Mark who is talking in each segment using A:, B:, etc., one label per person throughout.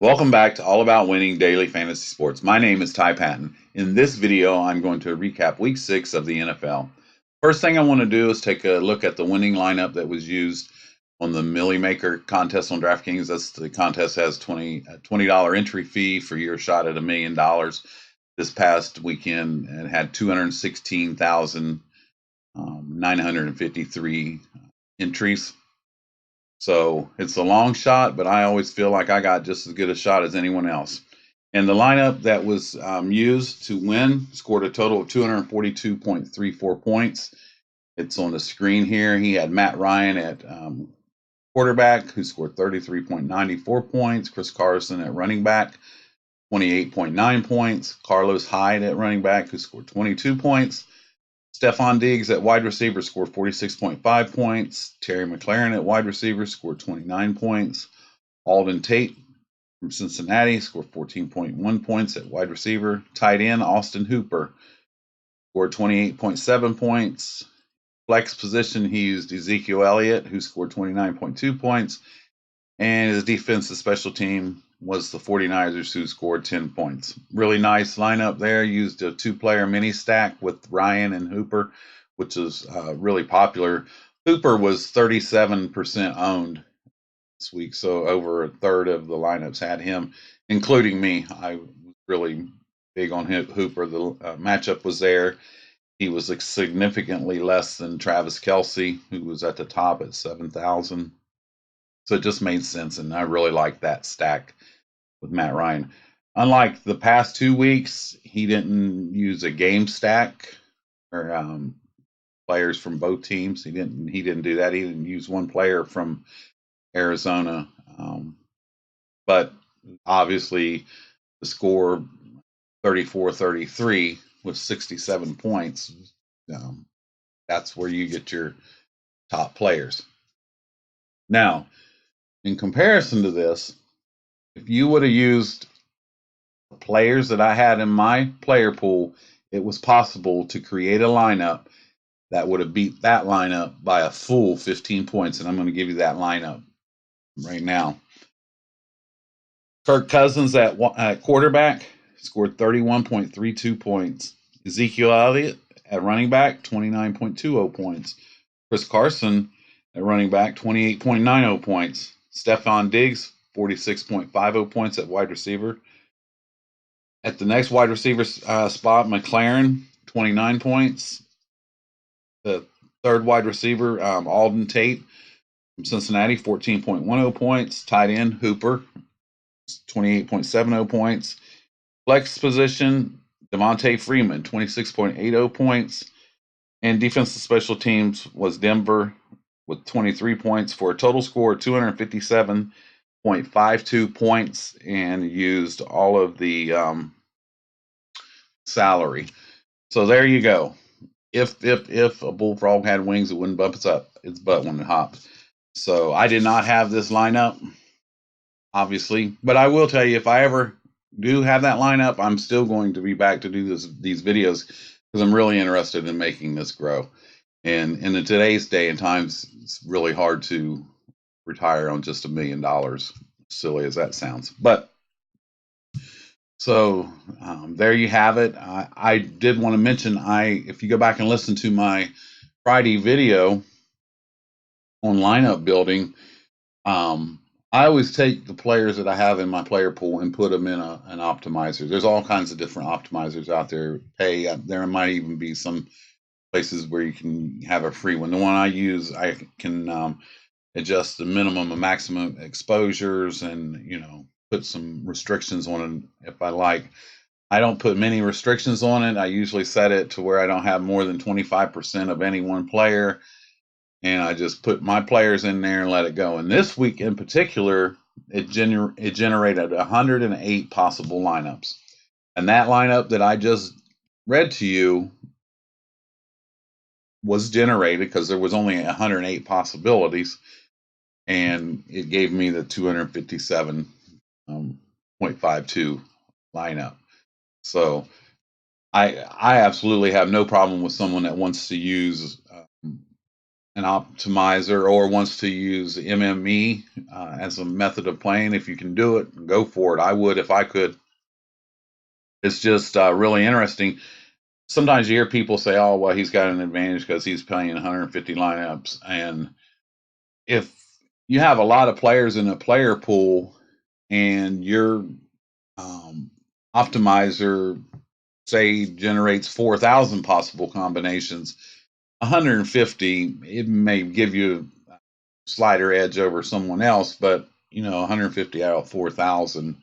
A: Welcome back to All About Winning Daily Fantasy Sports. My name is Ty Patton. In this video, I'm going to recap Week 6 of the NFL. First thing I want to do is take a look at the winning lineup that was used on the Millie Maker contest on Draftkings. The contest has $20 entry fee for your shot at $1 million. This past weekend, it had 216,953 entries. So it's a long shot, but I always feel like I got just as good a shot as anyone else. And the lineup that was used to win scored a total of 242.34 points. It's on the screen here. He had Matt Ryan at quarterback, who scored 33.94 points. Chris Carson at running back, 28.9 points. Carlos Hyde at running back, who scored 22 points. Stephon Diggs at wide receiver scored 46.5 points. Terry McLaurin at wide receiver scored 29 points. Alden Tate from Cincinnati scored 14.1 points at wide receiver. Tight end Austin Hooper scored 28.7 points. Flex position, he used Ezekiel Elliott, who scored 29.2 points. And his defensive special team was the 49ers, who scored 10 points. Really nice lineup there. Used a two-player mini stack with Ryan and Hooper, which is really popular. Hooper was 37% owned this week, so over a third of the lineups had him, including me. I was really big on Hooper. The matchup was there. He was significantly less than Travis Kelce, who was at the top at 7,000. So it just made sense, and I really liked that stack with Matt Ryan. Unlike the past 2 weeks, he didn't use a game stack or players from both teams. He didn't do that. He didn't use one player from Arizona, but obviously the score 34-33 with 67 points. That's where you get your top players. Now, in comparison to this, if you would have used the players that I had in my player pool, it was possible to create a lineup that would have beat that lineup by a full 15 points. And I'm going to give you that lineup right now. Kirk Cousins at quarterback scored 31.32 points. Ezekiel Elliott at running back, 29.20 points. Chris Carson at running back, 28.90 points. Stephon Diggs, 46.50 points at wide receiver. At the next wide receiver spot, McLaurin, 29 points. The third wide receiver, Alden Tate from Cincinnati, 14.10 points. Tight end, Hooper, 28.70 points. Flex position, Devontae Freeman, 26.80 points. And defensive special teams was Denver with 23 points for a total score of 257.52 points, and used all of the salary. So there you go. If a bullfrog had wings, it wouldn't bump its butt when it hopped. So I did not have this lineup, obviously, but I will tell you, if I ever do have that lineup, I'm still going to be back to do these videos, because I'm really interested in making this grow. And in today's day and times, it's really hard to retire on just $1 million, silly as that sounds. But so there you have it. I did want to mention, if you go back and listen to my Friday video on lineup building, I always take the players that I have in my player pool and put them in an optimizer. There's all kinds of different optimizers out there. There might even be some places where you can have a free one. The one I use, I can adjust the minimum and maximum exposures, and put some restrictions on it if I like. I don't put many restrictions on it. I usually set it to where I don't have more than 25% of any one player, and I just put my players in there and let it go. And this week in particular, it generated 108 possible lineups. And that lineup that I just read to you was generated because there was only 108 possibilities, and it gave me the 257.52 lineup. So I absolutely have no problem with someone that wants to use an optimizer or wants to use MME as a method of playing, if you can do it, go for it. I would if I could. It's just really interesting. Sometimes you hear people say, "Oh, well, he's got an advantage because he's playing 150 lineups." And if you have a lot of players in a player pool, and your um, optimizer, say, generates 4,000 possible combinations, 150, it may give you a slighter edge over someone else, but 150 out of 4,000,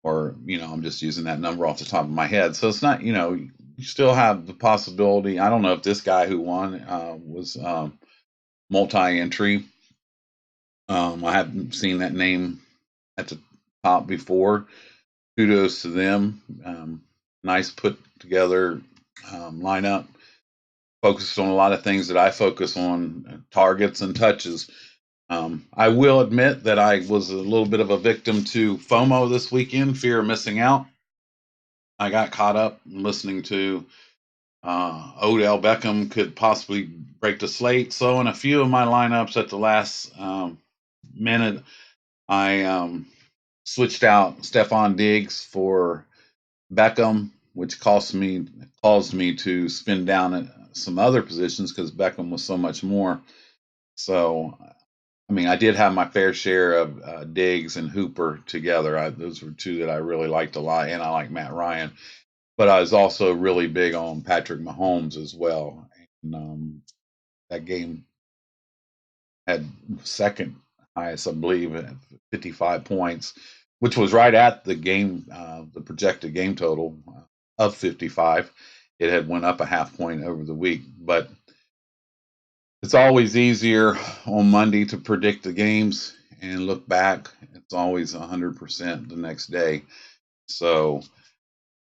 A: or I'm just using that number off the top of my head. So it's not, you still have the possibility. I don't know if this guy who won was multi-entry. I haven't seen that name at the top before. Kudos to them. Nice put together lineup. Focused on a lot of things that I focus on, targets and touches. I will admit that I was a little bit of a victim to FOMO this weekend, fear of missing out. I got caught up listening to Odell Beckham could possibly break the slate. So in a few of my lineups at the last minute, I switched out Stephon Diggs for Beckham, which caused me to spin down at some other positions because Beckham was so much more. So, I mean, I did have my fair share of Diggs and Hooper together. Those were two that I really liked a lot, and I like Matt Ryan. But I was also really big on Patrick Mahomes as well. And that game had second highest, I believe, at 55 points, which was right at the projected game total of 55. It had went up a half point over the week, but it's always easier on Monday to predict the games and look back. It's always 100% the next day. So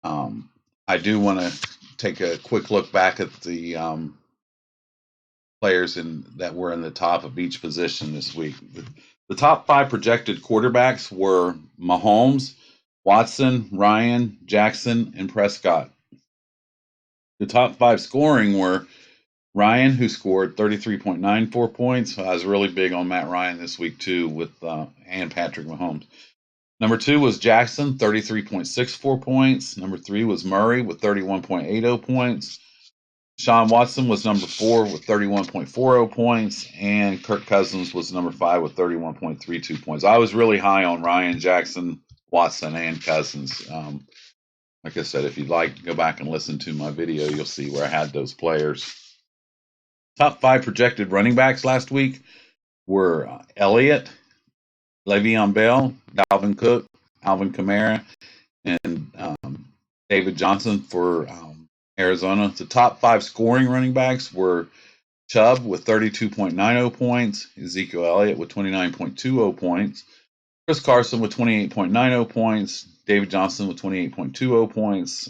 A: I do want to take a quick look back at the players that were in the top of each position this week. The top 5 projected quarterbacks were Mahomes, Watson, Ryan, Jackson, and Prescott. The top 5 scoring were Ryan, who scored 33.94 points. I was really big on Matt Ryan this week too, and Patrick Mahomes. Number 2 was Jackson, 33.64 points. Number 3 was Murray with 31.80 points. Sean Watson was number 4 with 31.40 points, and Kirk Cousins was number 5 with 31.32 points. I was really high on Ryan, Jackson, Watson, and Cousins. Like I said, if you'd like, go back and listen to my video. You'll see where I had those players. Top 5 projected running backs last week were Elliott, Le'Veon Bell, Dalvin Cook, Alvin Kamara, and David Johnson for Arizona. The top 5 scoring running backs were Chubb with 32.90 points, Ezekiel Elliott with 29.20 points, Chris Carson with 28.90 points, David Johnson with 28.20 points,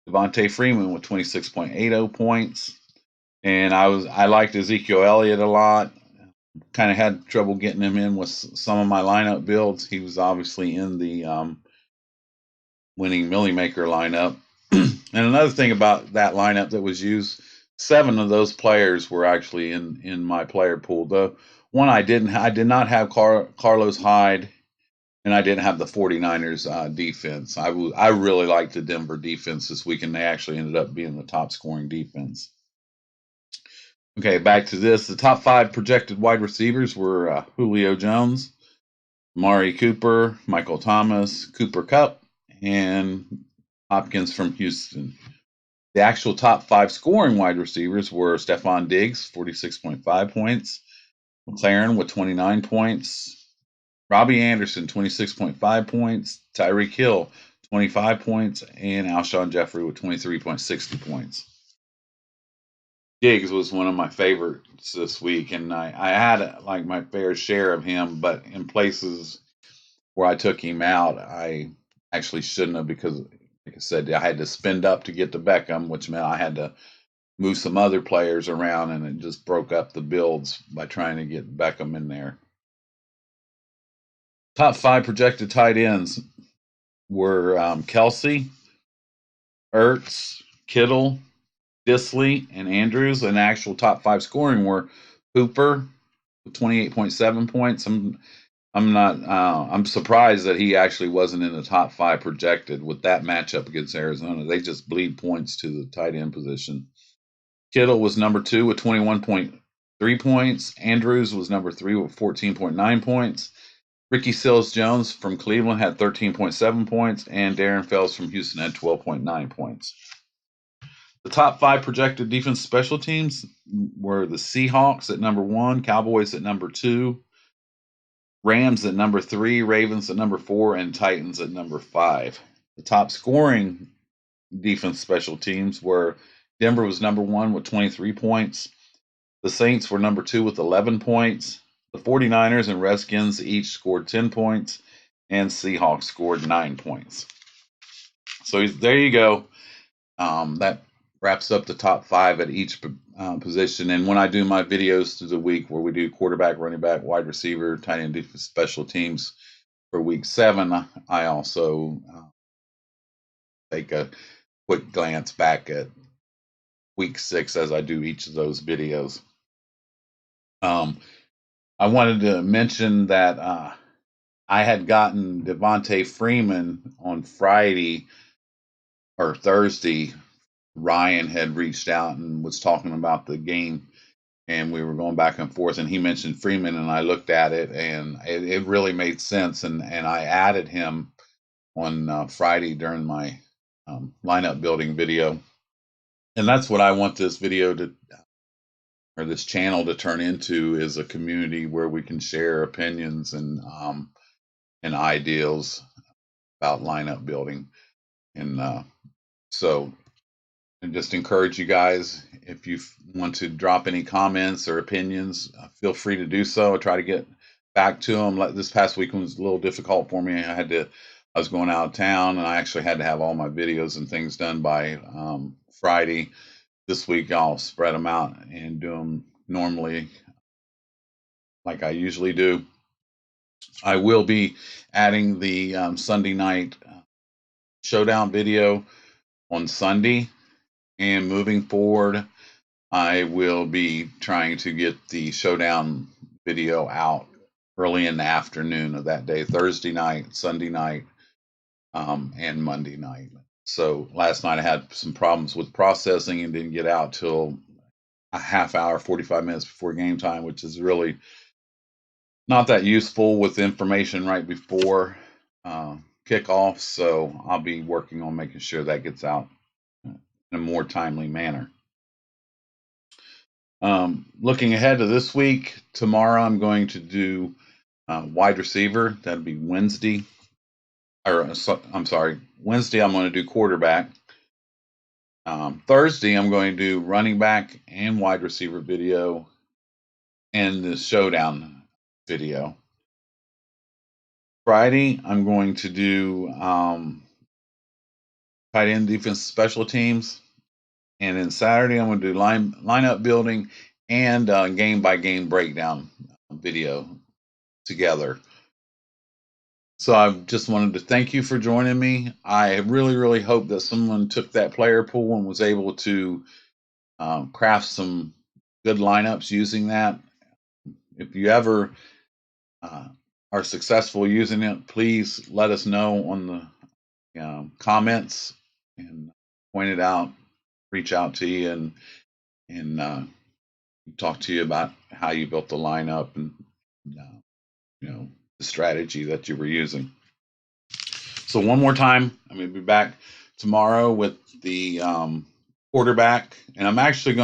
A: Devontae Freeman with 26.80 points. And I liked Ezekiel Elliott a lot. Kind of had trouble getting him in with some of my lineup builds. He was obviously in the winning Millie Maker lineup. And another thing about that lineup that was used, 7 of those players were actually in my player pool. The one I did not have Carlos Hyde, and I didn't have the 49ers defense. I really liked the Denver defense this week, and they actually ended up being the top scoring defense. Okay, back to this. The top 5 projected wide receivers were Julio Jones, Amari Cooper, Michael Thomas, Cooper Kupp, and Hopkins from Houston. The actual top 5 scoring wide receivers were Stephon Diggs, 46.5 points, McLaren with 29 points, Robbie Anderson, 26.5 points, Tyreek Hill, 25 points, and Alshon Jeffrey with 23.60 points. Diggs was one of my favorites this week, and I had like my fair share of him, but in places where I took him out, I actually shouldn't have, because, like I said, I had to spend up to get to Beckham, which meant I had to move some other players around, and it just broke up the builds by trying to get Beckham in there. Top 5 projected tight ends were Kelsey, Ertz, Kittle, Disley, and Andrews. And actual top 5 scoring were Hooper with 28.7 points. I'm surprised that he actually wasn't in the top 5 projected with that matchup against Arizona. They just bleed points to the tight end position. Kittle was number 2 with 21.3 points. Andrews was number 3 with 14.9 points. Ricky Seals-Jones from Cleveland had 13.7 points, and Darren Fells from Houston had 12.9 points. The top 5 projected defense special teams were the Seahawks at number 1, Cowboys at number 2, Rams at number 3, Ravens at number 4, and Titans at number 5. The top scoring defense special teams were Denver was number 1 with 23 points. The Saints were number 2 with 11 points. The 49ers and Redskins each scored 10 points, and Seahawks scored 9 points. So there you go. That wraps up the top 5 at each position. And when I do my videos through the week where we do quarterback, running back, wide receiver, tight end, defense, special teams for week 7, I also take a quick glance back at week 6 as I do each of those videos. I wanted to mention that I had gotten Devontae Freeman on Friday or Thursday. Ryan had reached out and was talking about the game, and we were going back and forth, and he mentioned Freeman, and I looked at it, and it really made sense, and I added him on Friday during my lineup building video. And that's what I want this video to, or this channel to turn into, is a community where we can share opinions and ideals about lineup building. And so I just encourage you guys, if you want to drop any comments or opinions, feel free to do so. I try to get back to them. This past week was a little difficult for me. I was going out of town, and I actually had to have all my videos and things done by Friday. This week I'll spread them out and do them normally like I usually do. I will be adding the Sunday night showdown video on Sunday, and moving forward I will be trying to get the showdown video out early in the afternoon of that day, Thursday night, Sunday night, and Monday night. So last night I had some problems with processing and didn't get out till a half hour, 45 minutes before game time, which is really not that useful with information right before kickoff. So I'll be working on making sure that gets out in a more timely manner. Looking ahead to this week, tomorrow I'm going to do wide receiver. That'd be Wednesday. Wednesday I'm going to do quarterback. Thursday I'm going to do running back and wide receiver video and the showdown video. Friday I'm going to do tight end, defense, special teams. And then Saturday I'm going to do lineup building and game by game breakdown video together. So I just wanted to thank you for joining me. I really, really hope that someone took that player pool and was able to craft some good lineups using that. If you ever are successful using it, please let us know on the comments and point it out, reach out to you, and talk to you about how you built the lineup and the strategy that you were using. So one more time, I'm going to be back tomorrow with the quarterback, and I'm actually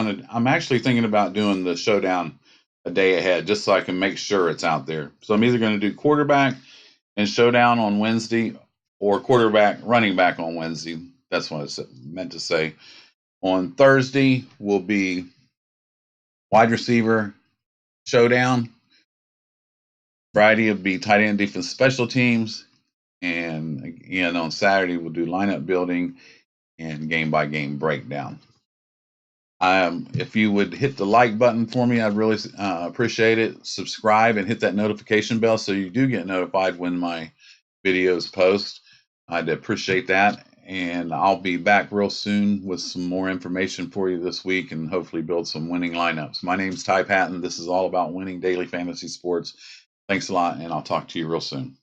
A: thinking about doing the showdown a day ahead, just so I can make sure it's out there. So I'm either going to do quarterback and showdown on Wednesday, or quarterback running back on Wednesday. That's what I meant to say. On Thursday will be wide receiver showdown. Friday will be tight end, defense, special teams. And again, on Saturday, we'll do lineup building and game by game breakdown. If you would hit the like button for me, I'd really appreciate it. Subscribe and hit that notification bell so you do get notified when my videos post. I'd appreciate that. and I'll be back real soon with some more information for you this week and hopefully build some winning lineups. My name's Ty Patton. This is all about winning daily fantasy sports. Thanks a lot, and I'll talk to you real soon.